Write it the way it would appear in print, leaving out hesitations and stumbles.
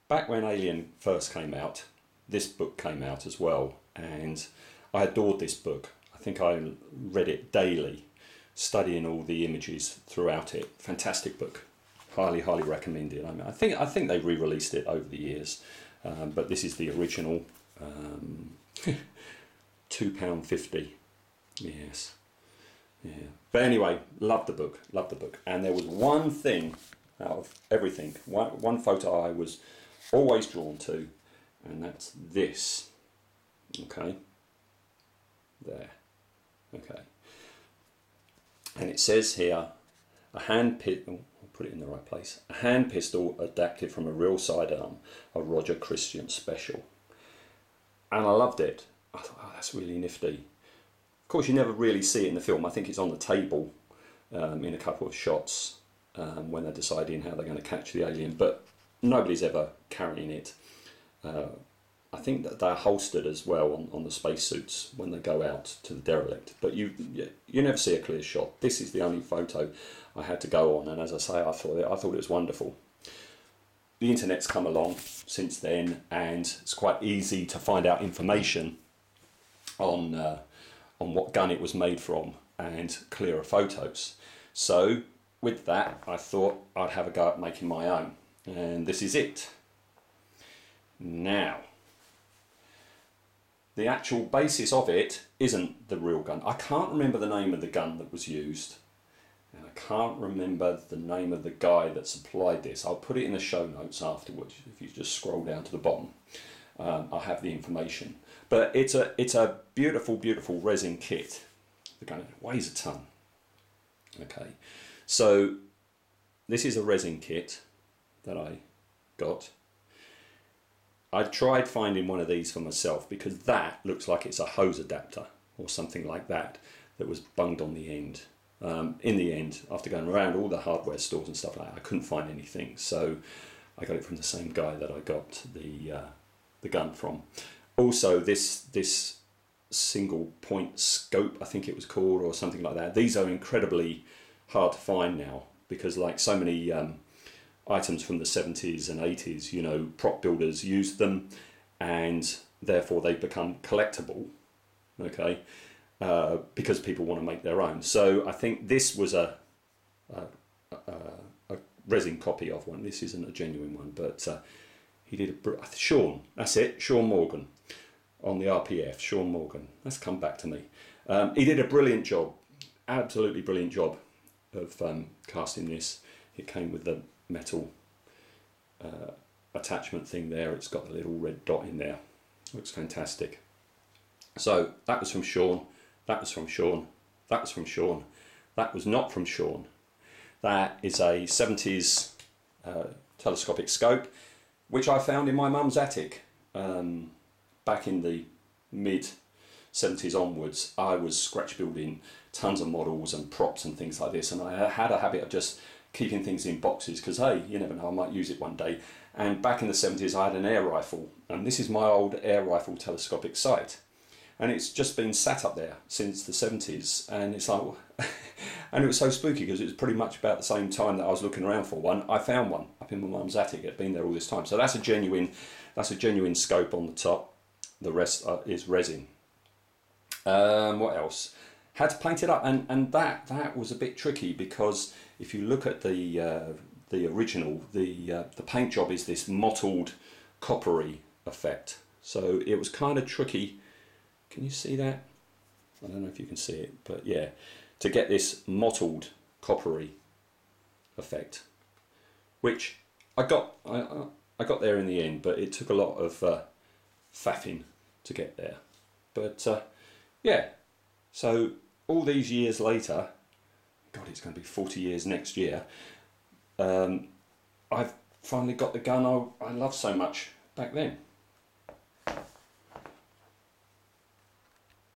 back when Alien first came out, this book came out as well, and I adored this book. I think I read it daily, studying all the images throughout it. Fantastic book, highly recommend it. I mean, I think they re-released it over the years, but this is the original, £2.50. Yes, yeah. But anyway, loved the book, and there was one thing out of everything, one photo I was always drawn to, and that's this. Okay, there. Okay, and it says here, a hand pistol. I'll put it in the right place. A hand pistol adapted from a real sidearm, a Roger Christian special, and I loved it. I thought, oh, that's really nifty. Of course, you never really see it in the film. I think it's on the table in a couple of shots when they're deciding how they're going to catch the alien, but nobody's ever carrying it. I think that they're holstered as well on the spacesuits when they go out to the derelict, but you never see a clear shot. This is the only photo I had to go on, and as I say, I thought it was wonderful. The internet's come along since then, and it's quite easy to find out information on what gun it was made from and clearer photos. So with that, I thought I'd have a go at making my own, and this is it. Now, the actual basis of it isn't the real gun. I can't remember the name of the gun that was used, and I can't remember the name of the guy that supplied this. I'll put it in the show notes afterwards. If you just scroll down to the bottom, I'll have the information. But it's a beautiful resin kit. The gun weighs a ton. Okay, so this is a resin kit that I got. I tried finding one of these for myself because that looks like it's a hose adapter or something like that was bunged on the end. In the end, after going around all the hardware stores and stuff like that, I couldn't find anything, so I got it from the same guy that I got the gun from. Also, this single point scope, I think it was called, or something like that. These are incredibly hard to find now because, like so many items from the 70s and 80s, you know, prop builders used them, and therefore they become collectible. Okay, because people want to make their own. So I think this was a resin copy of one. This isn't a genuine one, but he did Sean. That's it, Sean Morgan on the RPF. Sean Morgan. That's come back to me. He did a brilliant job, absolutely brilliant job of casting this. It came with the metal attachment thing there. It's got the little red dot in there. Looks fantastic. So that was from Sean. That was from Sean. That was from Sean. That was not from Sean. That is a 70s telescopic scope, which I found in my mum's attic back in the mid 70s onwards. I was scratch building tons of models and props and things like this, and I had a habit of just keeping things in boxes because, hey, you never know, I might use it one day. And back in the 70s I had an air rifle, and this is my old air rifle telescopic sight, and it's just been sat up there since the 70s, and it's like and it was so spooky because it was pretty much about the same time that I was looking around for one. I found one up in my mum's attic. It had been there all this time. So that's a genuine scope on the top. The rest is resin. What else? Had to paint it up, and that was a bit tricky because if you look at the original, the paint job is this mottled coppery effect. So it was kind of tricky. Can you see that? I don't know if you can see it, but yeah, to get this mottled coppery effect, which I got there in the end, but it took a lot of faffing to get there. But yeah, so all these years later, God, it's going to be 40 years next year, I've finally got the gun I loved so much back then.